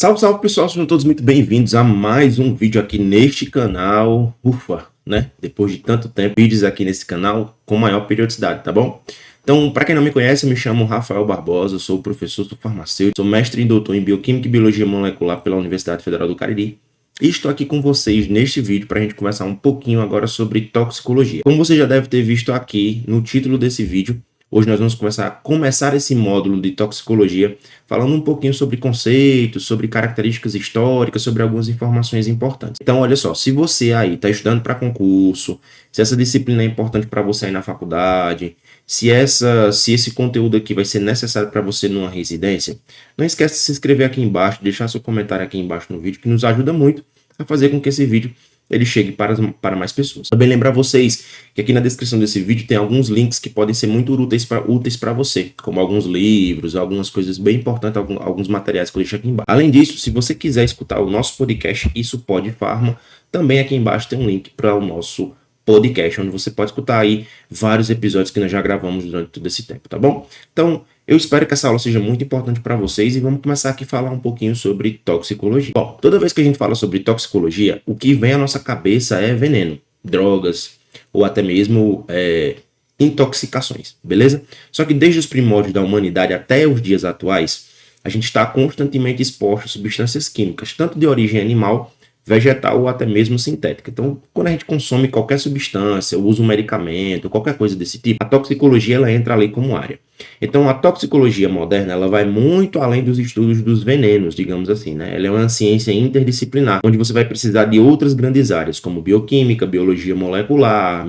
Salve, salve pessoal, sejam todos muito bem-vindos a mais um vídeo aqui neste canal. Ufa, né? Depois de tanto tempo, vídeos aqui nesse canal com maior periodicidade, tá bom? Então, para quem não me conhece, eu me chamo Rafael Barbosa, sou professor, sou farmacêutico, sou mestre e doutor em Bioquímica e Biologia Molecular pela Universidade Federal do Cariri. E estou aqui com vocês neste vídeo para a gente conversar um pouquinho agora sobre toxicologia. Como você já deve ter visto aqui no título desse vídeo, hoje nós vamos começar esse módulo de toxicologia falando um pouquinho sobre conceitos, sobre características históricas, sobre algumas informações importantes. Então, olha só, se você aí está estudando para concurso, se essa disciplina é importante para você aí na faculdade, se esse conteúdo aqui vai ser necessário para você numa residência, não esquece de se inscrever aqui embaixo, deixar seu comentário aqui embaixo no vídeo, que nos ajuda muito a fazer com que esse vídeo ele chegue para mais pessoas. Também lembrar vocês que aqui na descrição desse vídeo tem alguns links que podem ser muito úteis para você, como alguns livros, algumas coisas bem importantes, alguns materiais que eu deixo aqui embaixo. Além disso, se você quiser escutar o nosso podcast, Isso Pode Farma, também aqui embaixo tem um link para o nosso podcast, onde você pode escutar aí vários episódios que nós já gravamos durante todo esse tempo, tá bom? Então, eu espero que essa aula seja muito importante para vocês e vamos começar aqui a falar um pouquinho sobre toxicologia. Bom, toda vez que a gente fala sobre toxicologia, o que vem à nossa cabeça é veneno, drogas ou até mesmo intoxicações, beleza? Só que desde os primórdios da humanidade até os dias atuais, a gente está constantemente exposto a substâncias químicas, tanto de origem animal, vegetal ou até mesmo sintética. Então, quando a gente consome qualquer substância, usa um medicamento, qualquer coisa desse tipo, a toxicologia ela entra ali como área. Então, a toxicologia moderna ela vai muito além dos estudos dos venenos, digamos assim, né? Ela é uma ciência interdisciplinar, onde você vai precisar de outras grandes áreas, como bioquímica, biologia molecular,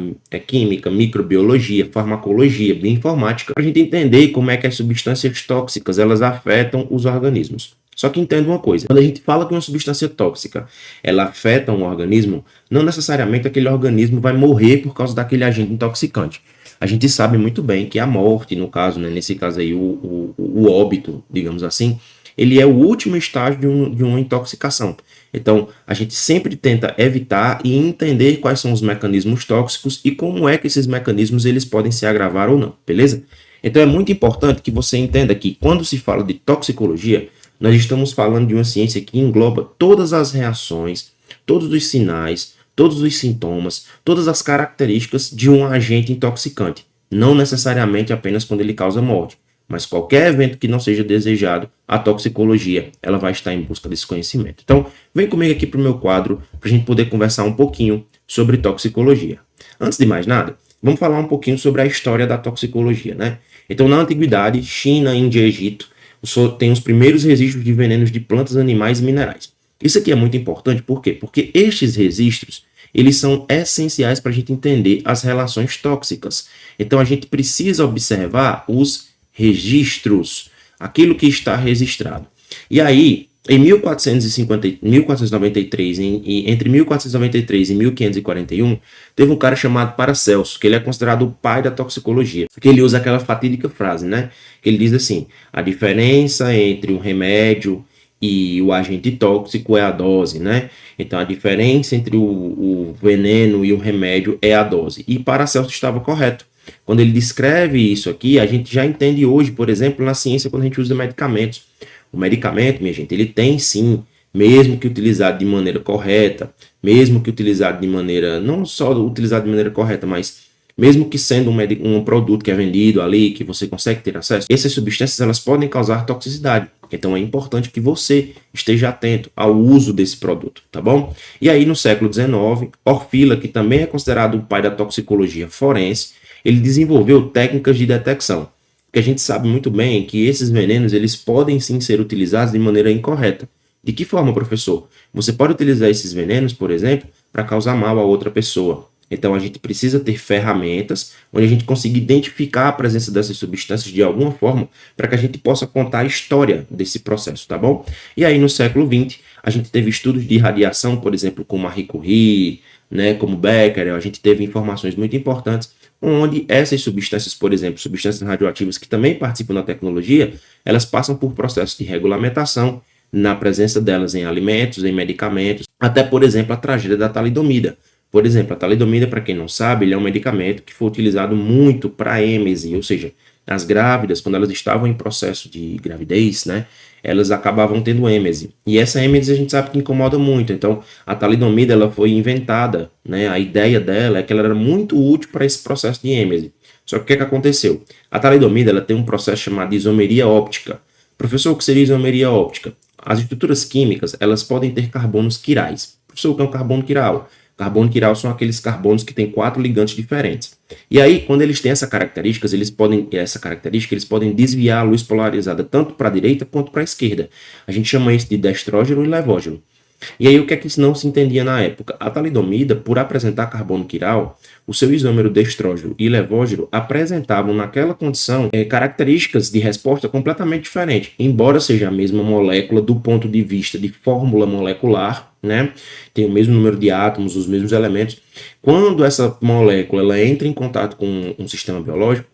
química, microbiologia, farmacologia, bioinformática, para a gente entender como é que as substâncias tóxicas elas afetam os organismos. Só que entenda uma coisa, quando a gente fala que uma substância tóxica ela afeta um organismo, não necessariamente aquele organismo vai morrer por causa daquele agente intoxicante. A gente sabe muito bem que a morte, no caso, né, nesse caso aí, o óbito, digamos assim, ele é o último estágio de uma intoxicação. Então, a gente sempre tenta evitar e entender quais são os mecanismos tóxicos e como é que esses mecanismos eles podem se agravar ou não, beleza? Então, é muito importante que você entenda que quando se fala de toxicologia, nós estamos falando de uma ciência que engloba todas as reações, todos os sinais, todos os sintomas, todas as características de um agente intoxicante. Não necessariamente apenas quando ele causa morte, mas qualquer evento que não seja desejado, a toxicologia ela vai estar em busca desse conhecimento. Então, vem comigo aqui para o meu quadro para a gente poder conversar um pouquinho sobre toxicologia. Antes de mais nada, vamos falar um pouquinho sobre a história da toxicologia, né? Então, na antiguidade, China, Índia e Egito, tem os primeiros registros de venenos de plantas, animais e minerais. Isso aqui é muito importante, por quê? Porque estes registros, eles são essenciais para a gente entender as relações tóxicas. Então, a gente precisa observar os registros, aquilo que está registrado. E aí, em 1493, entre 1493 e 1541, teve um cara chamado Paracelso, que ele é considerado o pai da toxicologia, porque ele usa aquela fatídica frase, né? Que ele diz assim, a diferença entre o remédio e o agente tóxico é a dose, né? Então, a diferença entre o veneno e o remédio é a dose. E Paracelso estava correto. Quando ele descreve isso aqui, a gente já entende hoje, por exemplo, na ciência, quando a gente usa medicamentos. O medicamento, minha gente, ele tem sim, mesmo que utilizado de maneira correta, mesmo que utilizado de maneira, não só utilizado de maneira correta, mas mesmo que sendo um produto que é vendido ali, que você consegue ter acesso, essas substâncias elas podem causar toxicidade. Então é importante que você esteja atento ao uso desse produto, tá bom? E aí no século XIX, Orfila, que também é considerado o pai da toxicologia forense, ele desenvolveu técnicas de detecção. Porque a gente sabe muito bem que esses venenos eles podem sim ser utilizados de maneira incorreta. De que forma, professor? Você pode utilizar esses venenos, por exemplo, para causar mal a outra pessoa. Então a gente precisa ter ferramentas onde a gente consiga identificar a presença dessas substâncias de alguma forma para que a gente possa contar a história desse processo, tá bom? E aí no século XX a gente teve estudos de radiação, por exemplo, como Marie Curie, né, como Becquerel, a gente teve informações muito importantes onde essas substâncias, por exemplo, substâncias radioativas que também participam da tecnologia, elas passam por processos de regulamentação na presença delas em alimentos, em medicamentos, até, por exemplo, a tragédia da talidomida. Por exemplo, a talidomida, para quem não sabe, ele é um medicamento que foi utilizado muito para êmese, ou seja, as grávidas, quando elas estavam em processo de gravidez, né, elas acabavam tendo êmese. E essa êmese a gente sabe que incomoda muito. Então, a talidomida ela foi inventada, né? A ideia dela é que ela era muito útil para esse processo de êmese. Só que o que aconteceu? A talidomida ela tem um processo chamado isomeria óptica. Professor, o que seria isomeria óptica? As estruturas químicas elas podem ter carbonos quirais. Professor, o que é um carbono quiral? Carbono quiral são aqueles carbonos que têm 4 ligantes diferentes. E aí, quando eles têm essa característica, eles podem desviar a luz polarizada tanto para a direita quanto para a esquerda. A gente chama isso de destrógeno e levógeno. E aí, o que é que isso não se entendia na época? A talidomida, por apresentar carbono quiral, o seu isômero destrógeno e levógeno apresentavam naquela condição características de resposta completamente diferentes, embora seja a mesma molécula do ponto de vista de fórmula molecular, né? Tem o mesmo número de átomos, os mesmos elementos. Quando essa molécula ela entra em contato com um sistema biológico,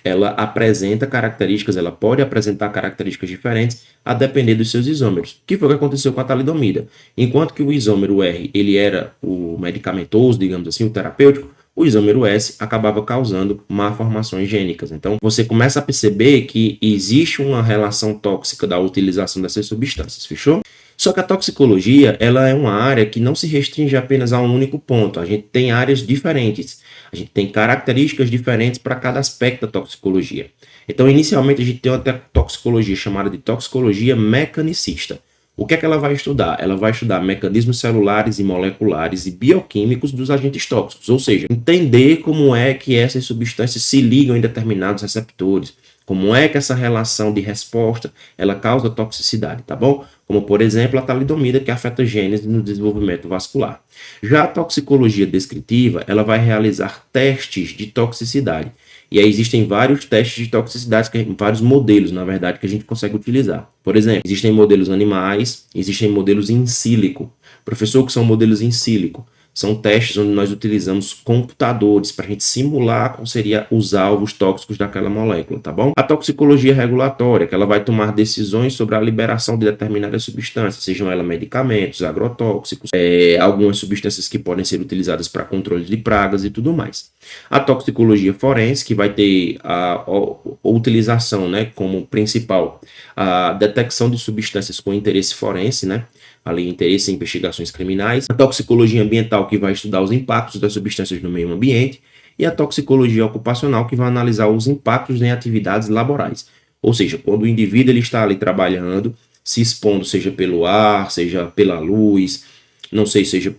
ela apresenta características, ela pode apresentar características diferentes a depender dos seus isômeros. O que foi que aconteceu com a talidomida? Enquanto que o isômero R ele era o medicamentoso, digamos assim, o terapêutico, o isômero S acabava causando malformações gênicas. Então, você começa a perceber que existe uma relação tóxica da utilização dessas substâncias, fechou? Só que a toxicologia, ela é uma área que não se restringe apenas a um único ponto. A gente tem áreas diferentes. A gente tem características diferentes para cada aspecto da toxicologia. Então, inicialmente, a gente tem uma toxicologia chamada de toxicologia mecanicista. O que é que ela vai estudar? Ela vai estudar mecanismos celulares e moleculares e bioquímicos dos agentes tóxicos, ou seja, entender como é que essas substâncias se ligam em determinados receptores, como é que essa relação de resposta ela causa toxicidade, tá bom? Como, por exemplo, a talidomida, que afeta a gênese no desenvolvimento vascular. Já a toxicologia descritiva, ela vai realizar testes de toxicidade. E aí existem vários testes de toxicidade, vários modelos, na verdade, que a gente consegue utilizar. Por exemplo, existem modelos animais, existem modelos in sílico. Professor, o que são modelos in sílico? São testes onde nós utilizamos computadores para a gente simular como seriam os alvos tóxicos daquela molécula, tá bom? A toxicologia regulatória, que ela vai tomar decisões sobre a liberação de determinadas substâncias, sejam elas medicamentos, agrotóxicos, algumas substâncias que podem ser utilizadas para controle de pragas e tudo mais. A toxicologia forense, que vai ter a utilização, né, como principal a detecção de substâncias com interesse forense, né? Ali, interesse em investigações criminais, a toxicologia ambiental, que vai estudar os impactos das substâncias no meio ambiente, e a toxicologia ocupacional, que vai analisar os impactos em atividades laborais. Ou seja, quando o indivíduo ele está ali trabalhando, se expondo, seja pelo ar, seja pela luz, não sei, seja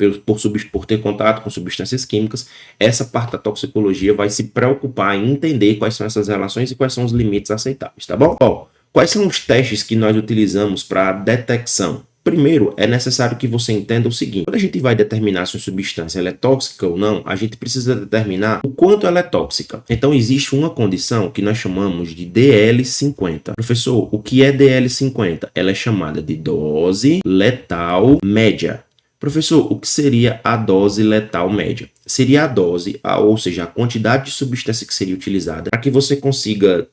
por ter contato com substâncias químicas, essa parte da toxicologia vai se preocupar em entender quais são essas relações e quais são os limites aceitáveis, tá bom? Bom, quais são os testes que nós utilizamos para detecção? Primeiro, é necessário que você entenda o seguinte: quando a gente vai determinar se uma substância ela é tóxica ou não, a gente precisa determinar o quanto ela é tóxica. Então, existe uma condição que nós chamamos de DL50. Professor, o que é DL50? Ela é chamada de dose letal média. Professor, o que seria a dose letal média? Seria a dose, ou seja, a quantidade de substância que seria utilizada para que você consiga,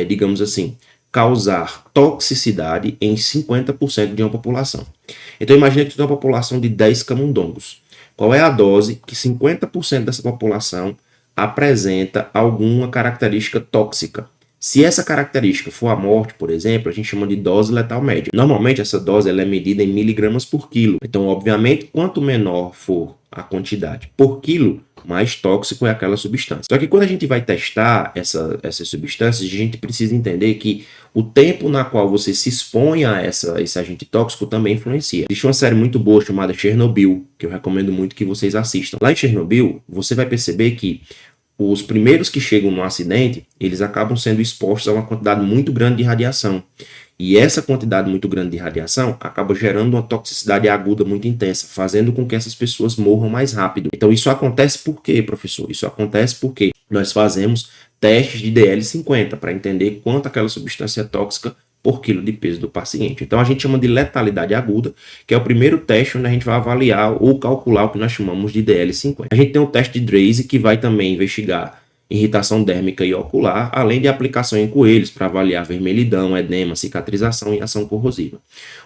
digamos assim, causar toxicidade em 50% de uma população. Então, imagine que você tem uma população de 10 camundongos. Qual é a dose que 50% dessa população apresenta alguma característica tóxica? Se essa característica for a morte, por exemplo, a gente chama de dose letal média. Normalmente, essa dose ela é medida em miligramas por quilo. Então, obviamente, quanto menor for a quantidade por quilo, mais tóxico é aquela substância. Só que quando a gente vai testar essas substâncias, a gente precisa entender que o tempo na qual você se expõe a esse agente tóxico também influencia. Existe uma série muito boa chamada Chernobyl, que eu recomendo muito que vocês assistam. Lá em Chernobyl, você vai perceber que os primeiros que chegam no acidente, eles acabam sendo expostos a uma quantidade muito grande de radiação. E essa quantidade muito grande de radiação acaba gerando uma toxicidade aguda muito intensa, fazendo com que essas pessoas morram mais rápido. Então, isso acontece por quê, professor? Isso acontece porque nós fazemos testes de DL50 para entender quanto aquela substância é tóxica por quilo de peso do paciente. Então, a gente chama de letalidade aguda, que é o primeiro teste onde a gente vai avaliar ou calcular o que nós chamamos de DL50. A gente tem o teste de Drase, que vai também investigar irritação dérmica e ocular, além de aplicação em coelhos para avaliar vermelhidão, edema, cicatrização e ação corrosiva.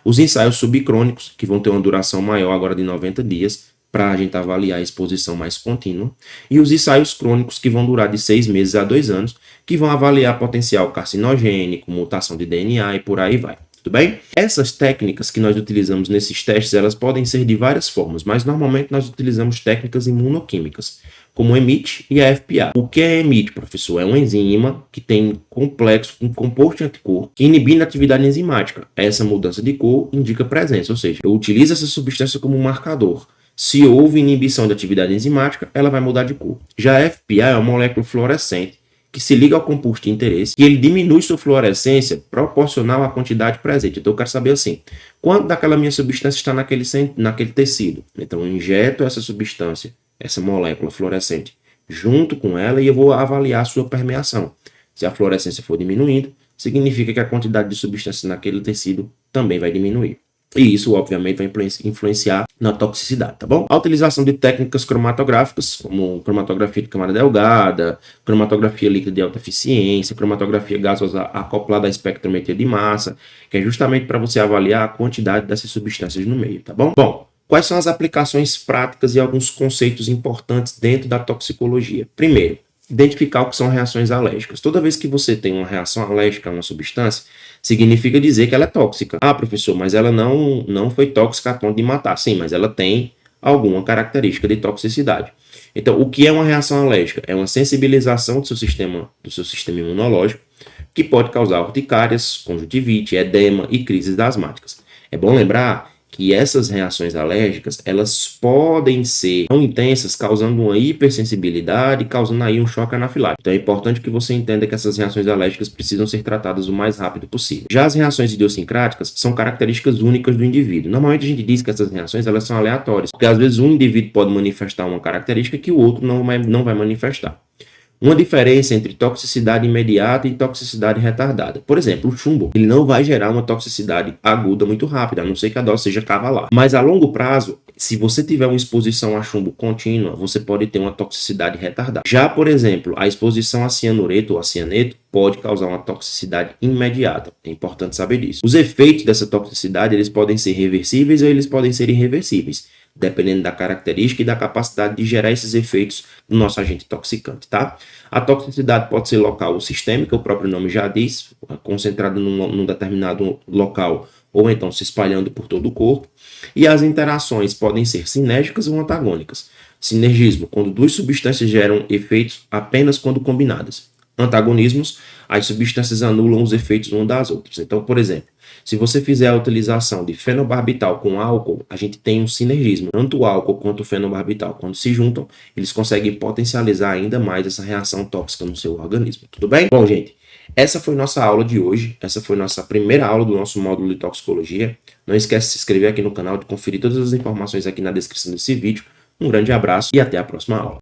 Os ensaios subcrônicos, que vão ter uma duração maior agora de 90 dias, para a gente avaliar a exposição mais contínua, e os ensaios crônicos, que vão durar de 6 meses a 2 anos, que vão avaliar potencial carcinogênico, mutação de DNA e por aí vai. tudo bem? Essas técnicas que nós utilizamos nesses testes, elas podem ser de várias formas, mas normalmente nós utilizamos técnicas imunoquímicas, como o EMIT e a FPA. O que é EMIT, professor? É uma enzima que tem complexo, um composto anticorpo, inibindo a atividade enzimática. Essa mudança de cor indica presença, ou seja, eu utilizo essa substância como marcador. Se houve inibição da atividade enzimática, ela vai mudar de cor. Já a FPA é uma molécula fluorescente que se liga ao composto de interesse e ele diminui sua fluorescência proporcional à quantidade presente. Então eu quero saber assim, quanto daquela minha substância está naquele tecido? Então eu injeto essa substância, essa molécula fluorescente, junto com ela e eu vou avaliar a sua permeação. Se a fluorescência for diminuindo, significa que a quantidade de substância naquele tecido também vai diminuir. E isso, obviamente, vai influenciar na toxicidade, tá bom? A utilização de técnicas cromatográficas, como cromatografia de camada delgada, cromatografia líquida de alta eficiência, cromatografia gasosa acoplada à espectrometria de massa, que é justamente para você avaliar a quantidade dessas substâncias no meio, tá bom? Bom, quais são as aplicações práticas e alguns conceitos importantes dentro da toxicologia? Primeiro, identificar o que são reações alérgicas. Toda vez que você tem uma reação alérgica a uma substância, significa dizer que ela é tóxica. Ah, professor, mas ela não foi tóxica a ponto de matar. Sim, mas ela tem alguma característica de toxicidade. Então, o que é uma reação alérgica? É uma sensibilização do seu sistema imunológico, que pode causar urticárias, conjuntivite, edema e crises asmáticas. É bom lembrar que essas reações alérgicas, elas podem ser tão intensas, causando uma hipersensibilidade, causando aí um choque anafilático. Então é importante que você entenda que essas reações alérgicas precisam ser tratadas o mais rápido possível. Já as reações idiosincráticas são características únicas do indivíduo. Normalmente a gente diz que essas reações elas são aleatórias, porque às vezes um indivíduo pode manifestar uma característica que o outro não vai manifestar. Uma diferença entre toxicidade imediata e toxicidade retardada. Por exemplo, o chumbo, ele não vai gerar uma toxicidade aguda muito rápida, a não ser que a dose seja cavalar. Mas a longo prazo, se você tiver uma exposição a chumbo contínua, você pode ter uma toxicidade retardada. Já, por exemplo, a exposição a cianureto ou a cianeto pode causar uma toxicidade imediata. É importante saber disso. Os efeitos dessa toxicidade, eles podem ser reversíveis ou eles podem ser irreversíveis, dependendo da característica e da capacidade de gerar esses efeitos do nosso agente toxicante, tá? A toxicidade pode ser local ou sistêmica, o próprio nome já diz, concentrada num determinado local ou então se espalhando por todo o corpo. E as interações podem ser sinérgicas ou antagônicas. Sinergismo, quando duas substâncias geram efeitos apenas quando combinadas. Antagonismos, as substâncias anulam os efeitos umas das outras. Então, por exemplo, se você fizer a utilização de fenobarbital com álcool, a gente tem um sinergismo. Tanto o álcool quanto o fenobarbital, quando se juntam, eles conseguem potencializar ainda mais essa reação tóxica no seu organismo. Tudo bem? Bom, gente, essa foi nossa aula de hoje. Essa foi nossa primeira aula do nosso módulo de toxicologia. Não esquece de se inscrever aqui no canal, de conferir todas as informações aqui na descrição desse vídeo. Um grande abraço e até a próxima aula.